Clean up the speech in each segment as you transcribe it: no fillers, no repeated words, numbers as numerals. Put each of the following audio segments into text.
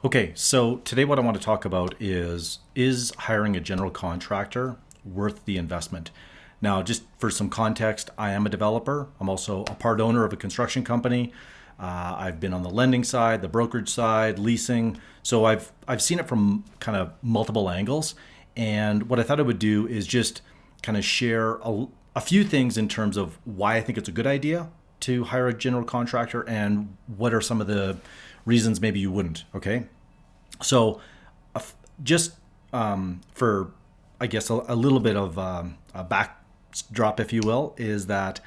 Okay, so today what I want to talk about is hiring a general contractor worth the investment? Now, just for some context, I am a developer. I'm also a part owner of a construction company. I've been on the lending side, the brokerage side, leasing. So I've seen it from kind of multiple angles. And what I thought I would do is just kind of share a few things in terms of why I think it's a good idea to hire a general contractor and what are some of the reasons maybe you wouldn't. Okay. So, just for, I guess, a little bit of a backdrop, if you will, is that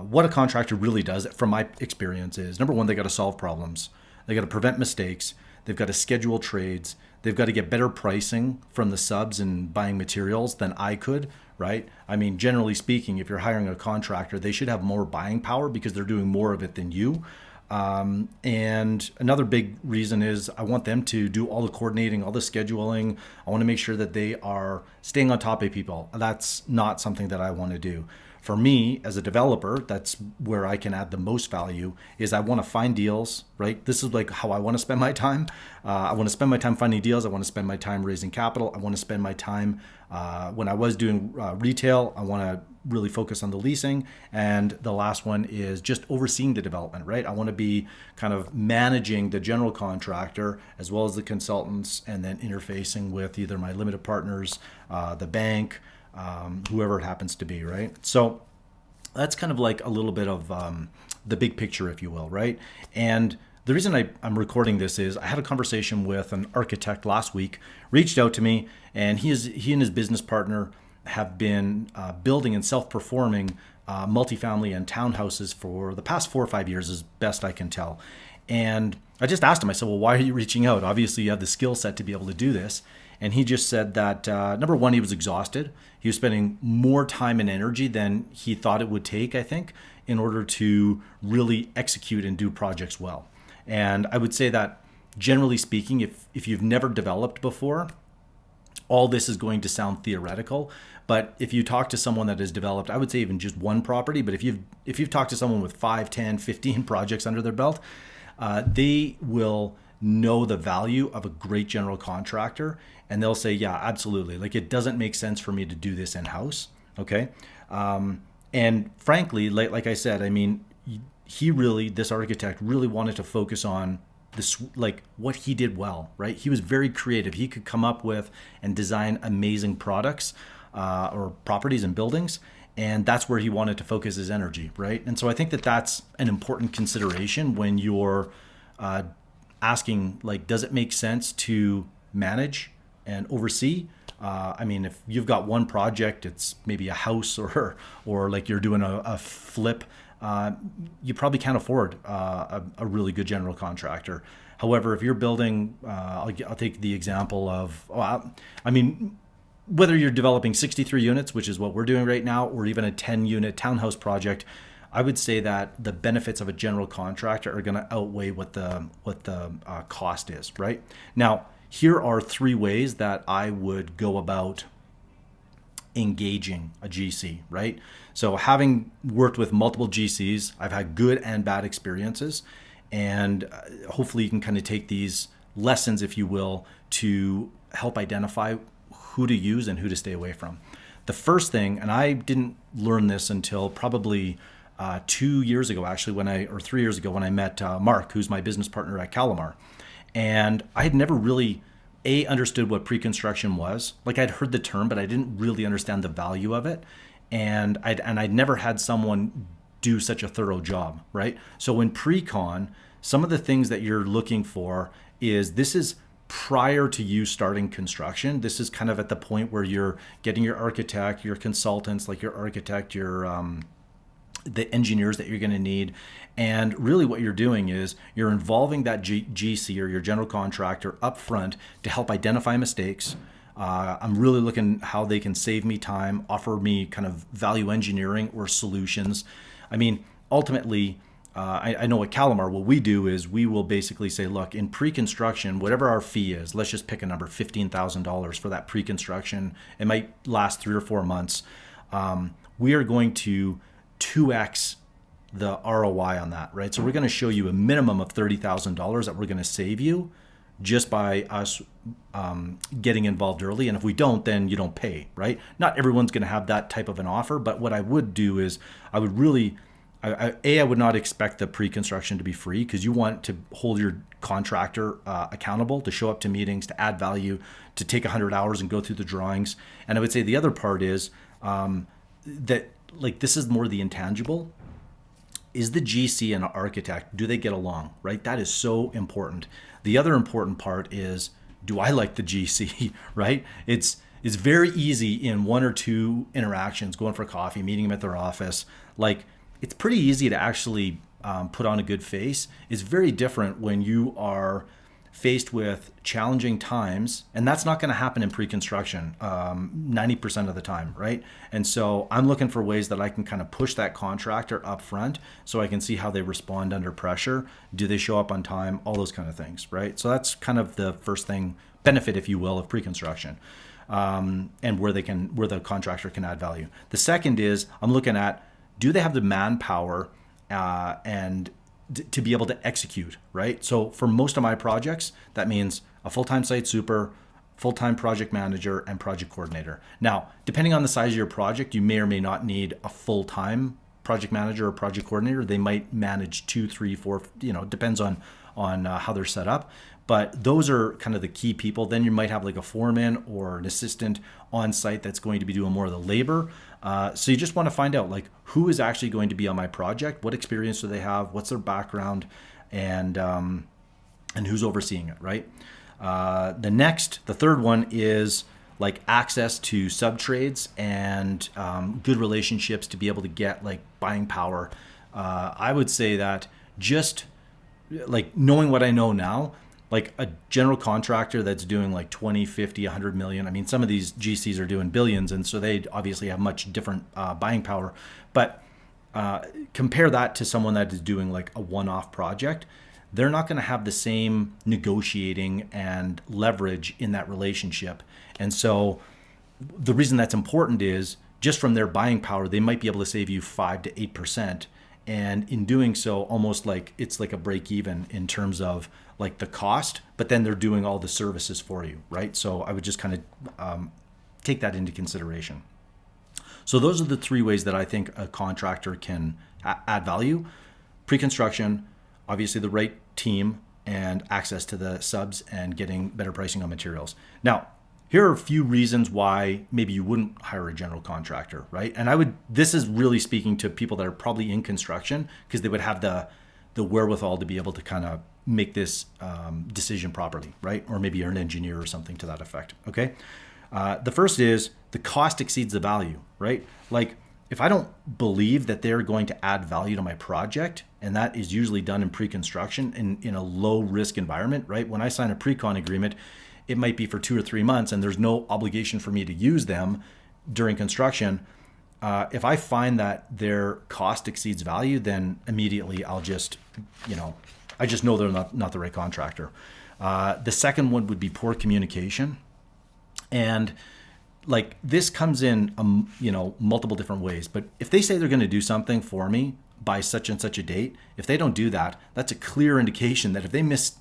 what a contractor really does, from my experience, is number one, they got to solve problems, they got to prevent mistakes, they've got to schedule trades, they've got to get better pricing from the subs and buying materials than I could. Right? I mean, generally speaking, if you're hiring a contractor, they should have more buying power because they're doing more of it than you. And another big reason is I want them to do all the coordinating, all the scheduling. I want to make sure that they are staying on top of people. That's not something that I want to do. For me, as a developer, that's where I can add the most value. Is I want to find deals, right? This is like how I want to spend my time. I want to spend my time finding deals. I want to spend my time raising capital. I want to spend my time when I was doing retail. I want to really focus on the leasing. And the last one is just overseeing the development, right? I want to be kind of managing the general contractor as well as the consultants, and then interfacing with either my limited partners, the bank, whoever it happens to be, right? So that's kind of like a little bit of the big picture, if you will, right? And the reason I'm recording this is I had a conversation with an architect last week, reached out to me, and he and his business partner have been building and self-performing multifamily and townhouses for the past 4 or 5 years, as best I can tell. And I just asked him, I said, well, why are you reaching out? Obviously, you have the skill set to be able to do this. And he just said that, number one, he was exhausted. He was spending more time and energy than he thought it would take, I think, in order to really execute and do projects well. And I would say that, generally speaking, if you've never developed before, all this is going to sound theoretical. But if you talk to someone that has developed, I would say even just one property, but if you've talked to someone with 5, 10, 15 projects under their belt, they will know the value of a great general contractor, and they'll say, yeah, absolutely. Like, it doesn't make sense for me to do this in-house. Okay. And frankly, like I said, I mean, this architect really wanted to focus on this, like what he did well, right? He was very creative. He could come up with and design amazing products or properties and buildings. And that's where he wanted to focus his energy, right? And so I think that that's an important consideration when you're asking, like, does it make sense to manage and oversee? I mean, if you've got one project, it's maybe a house or like you're doing a flip, you probably can't afford a really good general contractor. However, if you're building, I'll take the example of, I mean, whether you're developing 63 units, which is what we're doing right now, or even a 10-unit townhouse project, I would say that the benefits of a general contractor are going to outweigh what the cost is, right? Now, here are 3 ways that I would go about engaging a GC, right? So, having worked with multiple GCs, I've had good and bad experiences, and hopefully you can kind of take these lessons, if you will, to help identify who to use and who to stay away from. The first thing, and I didn't learn this until probably 2 years ago, actually, or 3 years ago, when I met Mark, who's my business partner at Calamar. And I had never really understood what pre-construction was. Like, I'd heard the term, but I didn't really understand the value of it. And I'd never had someone do such a thorough job, right? So in pre-con, some of the things that you're looking for this is prior to you starting construction. This is kind of at the point where you're getting your architect, your consultants, like your architect, the engineers that you're going to need. And really what you're doing is you're involving that GC or your general contractor up front to help identify mistakes. I'm really looking how they can save me time, offer me kind of value engineering or solutions. I mean, ultimately, I know at Calamar, what we do is we will basically say, look, in pre-construction, whatever our fee is, let's just pick a number, $15,000 for that pre-construction. It might last 3 or 4 months. We are going to 2x the ROI on that, right? So we're going to show you a minimum of $30,000 that we're going to save you just by us getting involved early. And if we don't, then you don't pay, right? Not everyone's going to have that type of an offer. But what I would do is I would really, I would not expect the pre-construction to be free, because you want to hold your contractor accountable to show up to meetings, to add value, to take 100 hours and go through the drawings. And I would say the other part is that, like, this is more the intangible. Is the GC and an architect, do they get along, right? That is so important. The other important part is, do I like the GC, right? It's very easy in one or two interactions, going for coffee, meeting them at their office. Like, it's pretty easy to actually put on a good face. It's very different when you are faced with challenging times, and that's not going to happen in pre-construction 90% of the time, right? And so I'm looking for ways that I can kind of push that contractor up front, so I can see how they respond under pressure. Do they show up on time? All those kind of things, right? So that's kind of the first thing, benefit, if you will, of pre-construction, and where the contractor can add value. The second is, I'm looking at, do they have the manpower and to be able to execute, right? So for most of my projects, that means a full-time site super, full-time project manager, and project coordinator. Now, depending on the size of your project, you may or may not need a full-time project manager or project coordinator. They might manage 2, 3, 4, depends on how they're set up. But those are kind of the key people. Then you might have like a foreman or an assistant on site that's going to be doing more of the labor. So you just want to find out, like, who is actually going to be on my project, what experience do they have, what's their background, and who's overseeing it, right? The third one is like access to sub trades and good relationships to be able to get like buying power. I would say that just like knowing what I know now, like a general contractor that's doing like 20, 50, 100 million. I mean, some of these GCs are doing billions, and so they obviously have much different buying power. But compare that to someone that is doing like a one-off project. They're not going to have the same negotiating and leverage in that relationship. And so the reason that's important is, just from their buying power, they might be able to save you 5 to 8%. And in doing so, almost like it's like a break even in terms of like the cost, but then they're doing all the services for you, right? So I would just kind of take that into consideration. So those are the three ways that I think a contractor can add value: pre-construction, obviously the right team, and access to the subs and getting better pricing on materials. Now, here are a few reasons why maybe you wouldn't hire a general contractor, right? And this is really speaking to people that are probably in construction, because they would have the wherewithal to be able to kind of make this decision properly, right? Or maybe you're an engineer or something to that effect, okay? The first is the cost exceeds the value, right? Like, if I don't believe that they're going to add value to my project, and that is usually done in pre-construction in a low risk environment, right? When I sign a pre-con agreement, it might be for 2 or 3 months, and there's no obligation for me to use them during construction. If I find that their cost exceeds value, then immediately I'll just, I just know they're not the right contractor. The second one would be poor communication. And like, this comes in, multiple different ways. But if they say they're going to do something for me by such and such a date, if they don't do that, that's a clear indication that if they miss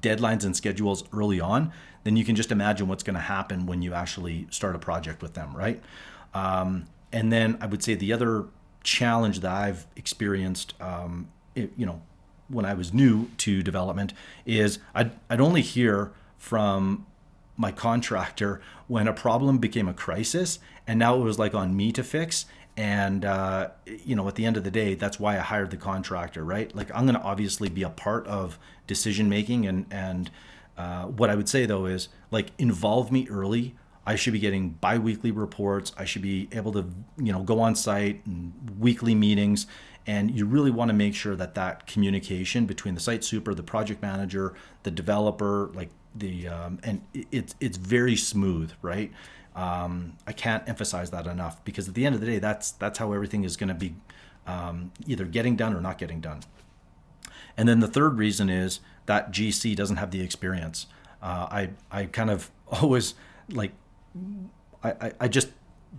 deadlines and schedules early on, then you can just imagine what's going to happen when you actually start a project with them, right? And then I would say the other challenge that I've experienced, when I was new to development, is I'd only hear from my contractor when a problem became a crisis, and now it was like on me to fix. And at the end of the day, that's why I hired the contractor, right? Like, I'm going to obviously be a part of decision making, and what I would say though is, like, involve me early. I should be getting bi-weekly reports. I should be able to, go on site and weekly meetings. And you really want to make sure that communication between the site super, the project manager, the developer, like and it's very smooth, right? I can't emphasize that enough, because at the end of the day, that's how everything is going to be either getting done or not getting done. And then the third reason is that GC doesn't have the experience. I kind of always like, I just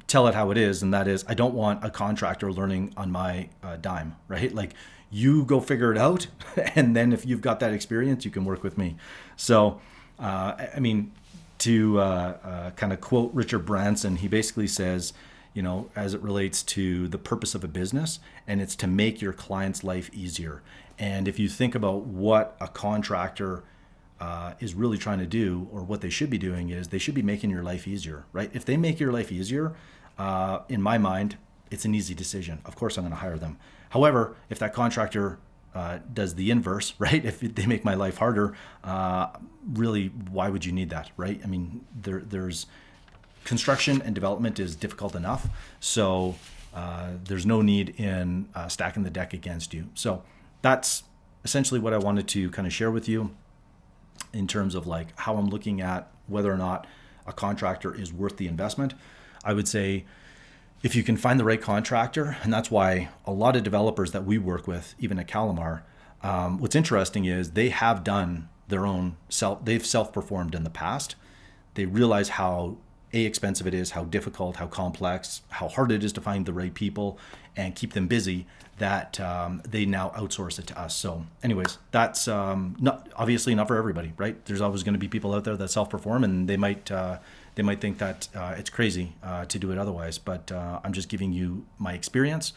tell it how it is, and that is, I don't want a contractor learning on my dime, right? Like, you go figure it out, and then if you've got that experience, you can work with me. So I mean, to kind of quote Richard Branson, he basically says, as it relates to the purpose of a business, and it's to make your client's life easier. And if you think about what a contractor is really trying to do, or what they should be doing, is they should be making your life easier, right? If they make your life easier, in my mind, it's an easy decision. Of course, I'm going to hire them. However, if that contractor does the inverse, right? If they make my life harder, really, why would you need that, right? I mean, there's construction and development is difficult enough, so there's no need in stacking the deck against you. So that's essentially what I wanted to kind of share with you in terms of like how I'm looking at whether or not a contractor is worth the investment. I would say if you can find the right contractor, and that's why a lot of developers that we work with, even at Calamar, what's interesting is they have done their own they've self-performed in the past. They realize how expensive it is, how difficult, how complex, how hard it is to find the right people and keep them busy, that they now outsource it to us. So anyways, that's obviously not for everybody, right? There's always going to be people out there that self-perform, and they might think that it's crazy to do it otherwise. But I'm just giving you my experience.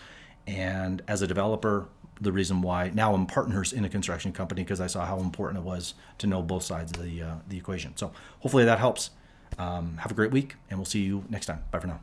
And as a developer, the reason why now I'm partners in a construction company, because I saw how important it was to know both sides of the equation. So hopefully that helps. Have a great week, and we'll see you next time. Bye for now.